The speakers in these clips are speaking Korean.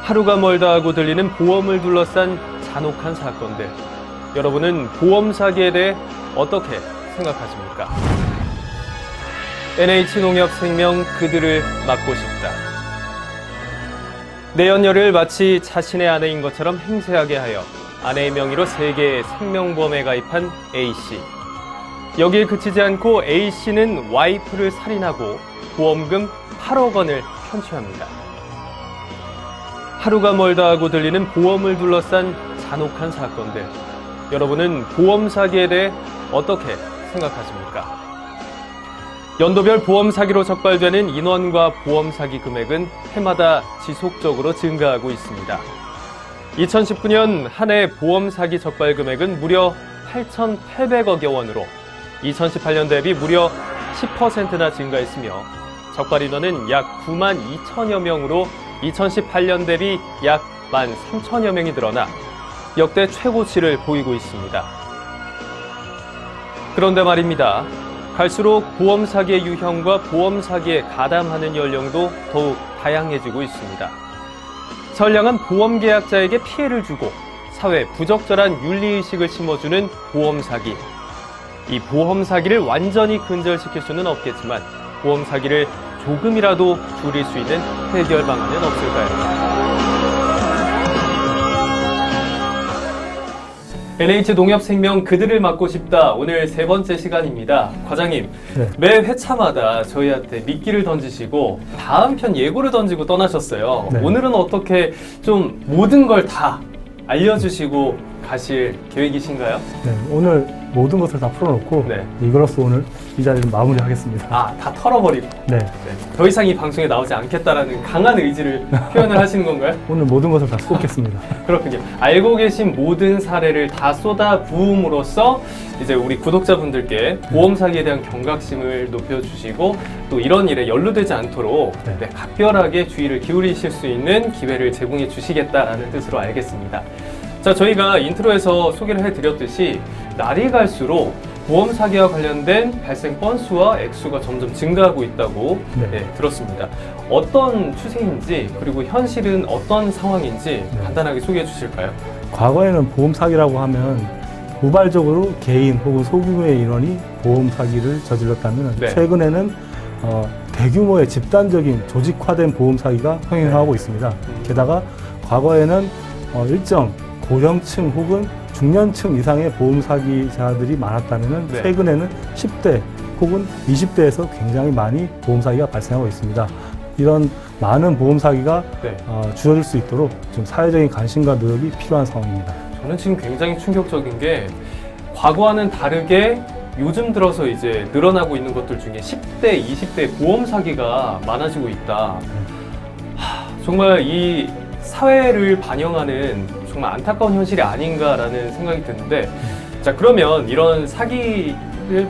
하루가 멀다 하고 들리는 보험을 둘러싼 잔혹한 사건들. 여러분은 보험 사기에 대해 어떻게 생각하십니까? NH농협생명 그들을 막고 싶다. 내연녀를 마치 자신의 아내인 것처럼 행세하게 하여 아내의 명의로 3개의 생명보험에 가입한 A씨. 여기에 그치지 않고 A씨는 와이프를 살인하고 보험금 8억 원을 편취합니다. 하루가 멀다 하고 들리는 보험을 둘러싼 잔혹한 사건들. 여러분은 보험 사기에 대해 어떻게 생각하십니까? 연도별 보험 사기로 적발되는 인원과 보험 사기 금액은 해마다 지속적으로 증가하고 있습니다. 2019년 한 해 보험 사기 적발 금액은 무려 8,800억여 원으로 2018년 대비 무려 10%나 증가했으며 적발 인원은 약 9만 2천여 명으로 2018년 대비 약 13,000여 명이 늘어나 역대 최고치를 보이고 있습니다. 그런데 말입니다. 갈수록 보험 사기의 유형과 보험 사기에 가담하는 연령도 더욱 다양해지고 있습니다. 선량한 보험 계약자에게 피해를 주고 사회에 부적절한 윤리의식을 심어주는 보험 사기. 이 보험 사기를 완전히 근절시킬 수는 없겠지만 보험 사기를 조금이라도 줄일 수 있는 해결 방안은 없을까요? NH농협생명 그들을 막고 싶다. 오늘 3번째 시간입니다. 과장님, 네. 매 회차마다 저희한테 미끼를 던지시고 다음 편 예고를 던지고 떠나셨어요. 네. 오늘은 어떻게 좀 모든 걸 다 알려주시고 가실 계획이신가요? 네, 오늘 모든 것을 다 풀어놓고 네. 이거로써 오늘 이 자리를 마무리하겠습니다. 아, 다 털어버리고 네, 더 이상 이 방송에 나오지 않겠다라는 강한 의지를 표현을 하시는 건가요? 오늘 모든 것을 다 쏟겠습니다. 그렇군요. 알고 계신 모든 사례를 다 쏟아 부음으로써 이제 우리 구독자분들께 보험 사기에 대한 경각심을 높여주시고 또 이런 일에 연루되지 않도록 네. 각별하게 주의를 기울이실 수 있는 기회를 제공해 주시겠다라는 뜻으로 알겠습니다. 자, 저희가 인트로에서 소개를 해드렸듯이 날이 갈수록 보험 사기와 관련된 발생 건수와 액수가 점점 증가하고 있다고 네. 들었습니다. 어떤 추세인지 그리고 현실은 어떤 상황인지 간단하게 소개해 주실까요? 과거에는 보험 사기라고 하면 우발적으로 개인 혹은 소규모의 인원이 보험 사기를 저질렀다면 네. 최근에는 대규모의 집단적인 조직화된 보험 사기가 흥행하고 있습니다. 게다가 과거에는 일정 고령층 혹은 중년층 이상의 보험 사기자들이 많았다면 네. 최근에는 10대 혹은 20대에서 굉장히 많이 보험 사기가 발생하고 있습니다. 이런 많은 보험 사기가 네. 줄어들 수 있도록 좀 사회적인 관심과 노력이 필요한 상황입니다. 저는 지금 굉장히 충격적인 게 과거와는 다르게 요즘 들어서 이제 늘어나고 있는 것들 중에 10대, 20대 보험 사기가 많아지고 있다. 정말 이 사회를 반영하는 정말 안타까운 현실이 아닌가라는 생각이 드는데, 자, 그러면 이런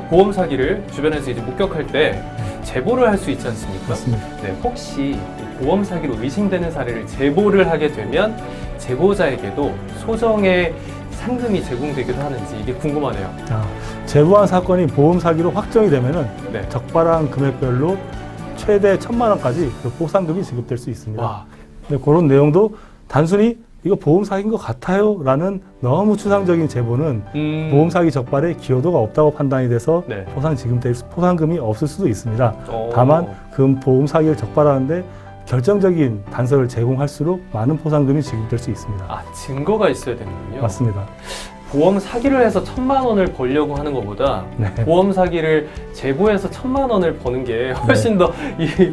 보험 사기를 주변에서 이제 목격할 때 제보를 할 수 있지 않습니까? 맞습니다. 네, 혹시 보험 사기로 의심되는 사례를 제보를 하게 되면 제보자에게도 소정의 상금이 제공되기도 하는지 이게 궁금하네요. 제보한 사건이 보험 사기로 확정이 되면은 네. 적발한 금액별로 최대 1,000만 원까지 그 보상금이 지급될 수 있습니다. 와, 네, 그런 내용도 단순히 이거 보험 사기인 것 같아요 라는 너무 추상적인 제보는 보험 사기 적발에 기여도가 없다고 판단이 돼서 네. 포상금이 없을 수도 있습니다. 오. 다만 그 보험 사기를 적발하는데 결정적인 단서를 제공할수록 많은 포상금이 지급될 수 있습니다. 아, 증거가 있어야 되는군요. 맞습니다. 보험 사기를 해서 1,000만 원을 벌려고 하는 것보다 네. 보험 사기를 제보해서 1,000만 원을 버는 게 훨씬 더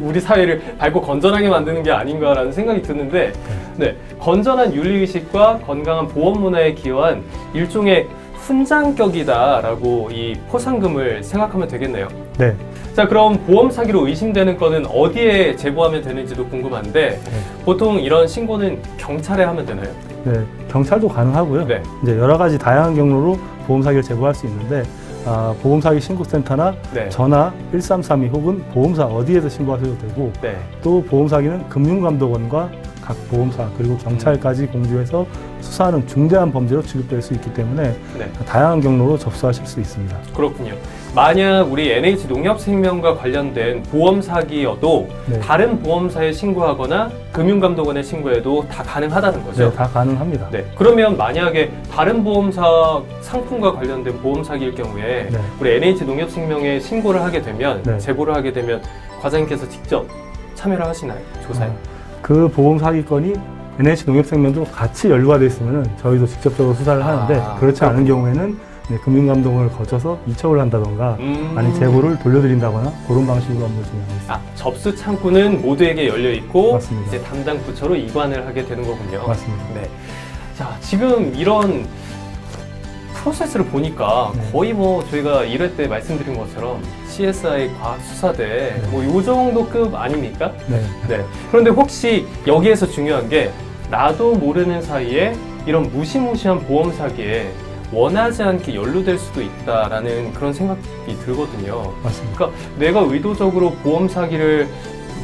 우리 사회를 밝고 건전하게 만드는 게 아닌가라는 생각이 드는데, 네, 건전한 윤리의식과 건강한 보험 문화에 기여한 일종의 훈장격이다라고 이 포상금을 생각하면 되겠네요. 네. 자, 그럼 보험 사기로 의심되는 건은 어디에 제보하면 되는지도 궁금한데 보통 이런 신고는 경찰에 하면 되나요? 네, 경찰도 가능하고요. 네. 이제 여러 가지 다양한 경로로 보험 사기를 제보할 수 있는데 보험 사기 신고센터나 네. 전화 1332 혹은 보험사 어디에서 신고하셔도 되고 네. 또 보험 사기는 금융감독원과 각 보험사 그리고 경찰까지 공조해서 수사하는 중대한 범죄로 취급될 수 있기 때문에 네. 다양한 경로로 접수하실 수 있습니다. 그렇군요. 만약 우리 NH농협생명과 관련된 보험 사기여도 네. 다른 보험사에 신고하거나 금융감독원에 신고해도 다 가능하다는 거죠? 네, 다 가능합니다. 네. 그러면 만약에 다른 보험사 상품과 관련된 보험 사기일 경우에 네. 우리 NH농협생명에 신고를 하게 되면 네. 제보를 하게 되면 과장님께서 직접 참여를 하시나요? 조사에? 그 보험 사기건이 NH농협생명도 같이 연루가 되어 있으면 저희도 직접적으로 수사를 하는데 그렇지 않은 경우에는 네, 금융감독원을 거쳐서 이첩을 한다던가 아니 제보를 돌려드린다거나 그런 방식으로 업무 진행하고 있습니다. 접수 창구는 모두에게 열려 있고 맞습니다. 이제 담당 부처로 이관을 하게 되는 거군요. 맞습니다. 네. 자, 지금 이런 프로세스를 보니까 네. 거의 뭐 저희가 1회 때 말씀드린 것처럼 CSI 과학수사대 뭐 요 정도 급 아닙니까? 네. 네. 그런데 혹시 여기에서 중요한 게 나도 모르는 사이에 이런 무시무시한 보험 사기에 원하지 않게 연루될 수도 있다라는 그런 생각이 들거든요. 맞습니다. 그러니까 내가 의도적으로 보험 사기를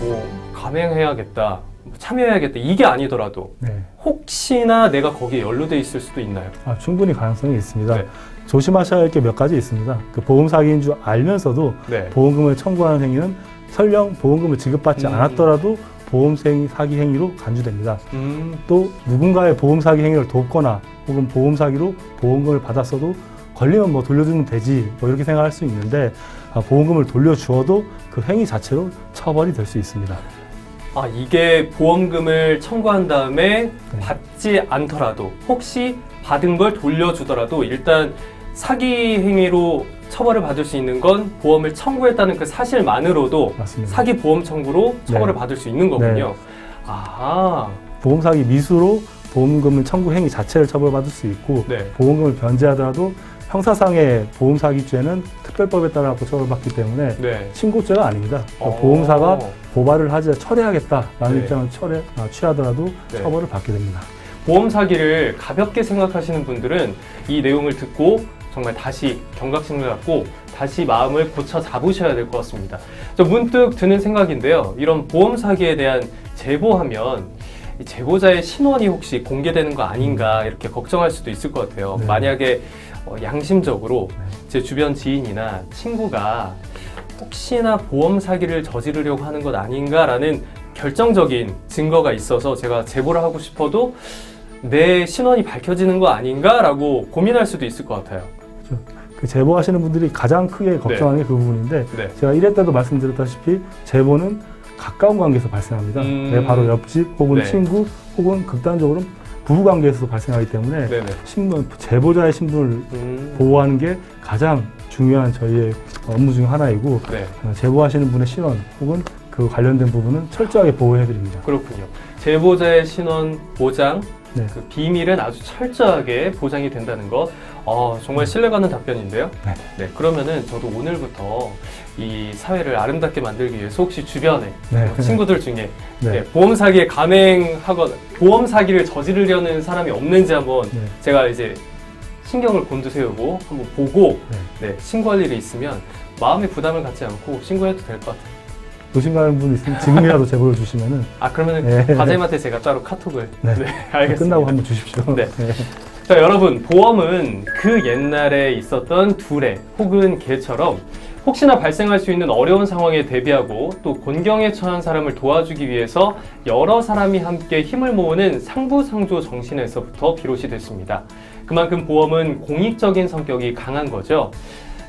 뭐 감행해야겠다, 참여해야겠다 이게 아니더라도 네. 혹시나 내가 거기에 연루돼 있을 수도 있나요? 충분히 가능성이 있습니다. 네. 조심하셔야 할 게 몇 가지 있습니다. 그 보험 사기인 줄 알면서도 네. 보험금을 청구하는 행위는 설령 보험금을 지급받지 않았더라도 보험 사기 행위로 간주됩니다. 또 누군가의 보험 사기 행위를 돕거나 혹은 보험 사기로 보험금을 받았어도 걸리면 뭐 돌려주면 되지 뭐 이렇게 생각할 수 있는데 보험금을 돌려주어도 그 행위 자체로 처벌이 될 수 있습니다. 이게 보험금을 청구한 다음에 네. 받지 않더라도 혹시 받은 걸 돌려주더라도 일단 사기 행위로 처벌을 받을 수 있는 건 보험을 청구했다는 그 사실만으로도 맞습니다. 사기 보험 청구로 처벌을 네. 받을 수 있는 거군요. 네. 아하. 보험 사기 미수로 보험금을 청구 행위 자체를 처벌받을 수 있고 네. 보험금을 변제하더라도 형사상의 보험 사기죄는 특별법에 따라 처벌받기 때문에 네. 신고죄가 아닙니다. 그러니까 보험사가 고발을 하지 철회하겠다라는 네. 입장을 취하더라도 네. 처벌을 받게 됩니다. 보험 사기를 가볍게 생각하시는 분들은 이 내용을 듣고 정말 다시 경각심을 갖고 다시 마음을 고쳐 잡으셔야 될 것 같습니다. 저 문득 드는 생각인데요. 이런 보험 사기에 대한 제보하면 이 제보자의 신원이 혹시 공개되는 거 아닌가 이렇게 걱정할 수도 있을 것 같아요. 네. 만약에 양심적으로 제 주변 지인이나 친구가 혹시나 보험 사기를 저지르려고 하는 것 아닌가라는 결정적인 증거가 있어서 제가 제보를 하고 싶어도 내 신원이 밝혀지는 거 아닌가라고 고민할 수도 있을 것 같아요. 그 제보하시는 분들이 가장 크게 걱정하는 게 그 부분인데 네. 제가 1회 때도 말씀드렸다시피 제보는 가까운 관계에서 발생합니다. 내 바로 옆집 혹은 네. 친구 혹은 극단적으로 부부 관계에서도 발생하기 때문에 네네. 제보자의 신분을 보호하는 게 가장 중요한 저희의 업무 중 하나이고 네. 제보하시는 분의 신원 혹은 그 관련된 부분은 철저하게 보호해드립니다. 그렇군요. 제보자의 신원 보장, 네. 그 비밀은 아주 철저하게 보장이 된다는 것. 정말 신뢰가는 답변인데요. 네. 네, 그러면은 저도 오늘부터 이 사회를 아름답게 만들기 위해서 혹시 주변에 네. 친구들 중에 네. 보험 사기에 감행하거나 보험 사기를 저지르려는 사람이 없는지 한번 네. 제가 이제 신경을 곤두세우고 한번 보고 네. 신고할 일이 있으면 마음의 부담을 갖지 않고 신고해도 될 것 같아요. 의심가는 분 있으면 지금이라도 제보를 주시면은 그러면은 네. 과장님한테 제가 따로 카톡을 네. 알겠습니다. 끝나고 한번 주십시오. 네. 자, 여러분, 보험은 그 옛날에 있었던 두레 혹은 개처럼 혹시나 발생할 수 있는 어려운 상황에 대비하고 또 곤경에 처한 사람을 도와주기 위해서 여러 사람이 함께 힘을 모으는 상부상조 정신에서부터 비롯이 됐습니다. 그만큼 보험은 공익적인 성격이 강한 거죠.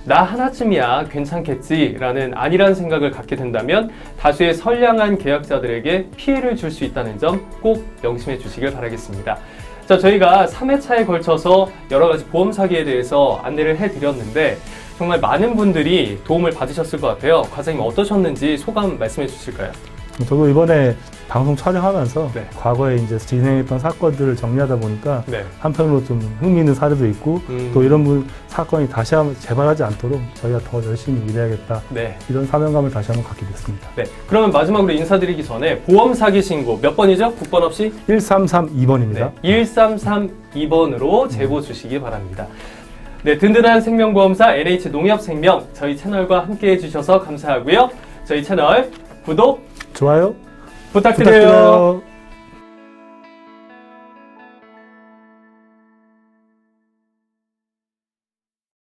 나 하나쯤이야 괜찮겠지라는 안일한 생각을 갖게 된다면 다수의 선량한 계약자들에게 피해를 줄 수 있다는 점 꼭 명심해 주시길 바라겠습니다. 자, 저희가 3회차에 걸쳐서 여러 가지 보험 사기에 대해서 안내를 해드렸는데 정말 많은 분들이 도움을 받으셨을 것 같아요. 과장님 어떠셨는지 소감 말씀해 주실까요? 저도 이번에 방송 촬영하면서 네. 과거에 이제 진행했던 사건들을 정리하다 보니까 네. 한편으로 좀 흥미있는 사례도 있고 또 이런 사건이 다시 한번 재발하지 않도록 저희가 더 열심히 일해야겠다. 네. 이런 사명감을 다시 한번 갖게 됐습니다. 네. 그러면 마지막으로 인사드리기 전에 보험 사기 신고 몇 번이죠? 9번 없이? 1332번입니다. 네. 1332번으로 제보 주시기 바랍니다. 네, 든든한 생명보험사 NH농협생명 저희 채널과 함께 해주셔서 감사하고요. 저희 채널 구독 좋아요 부탁드려요.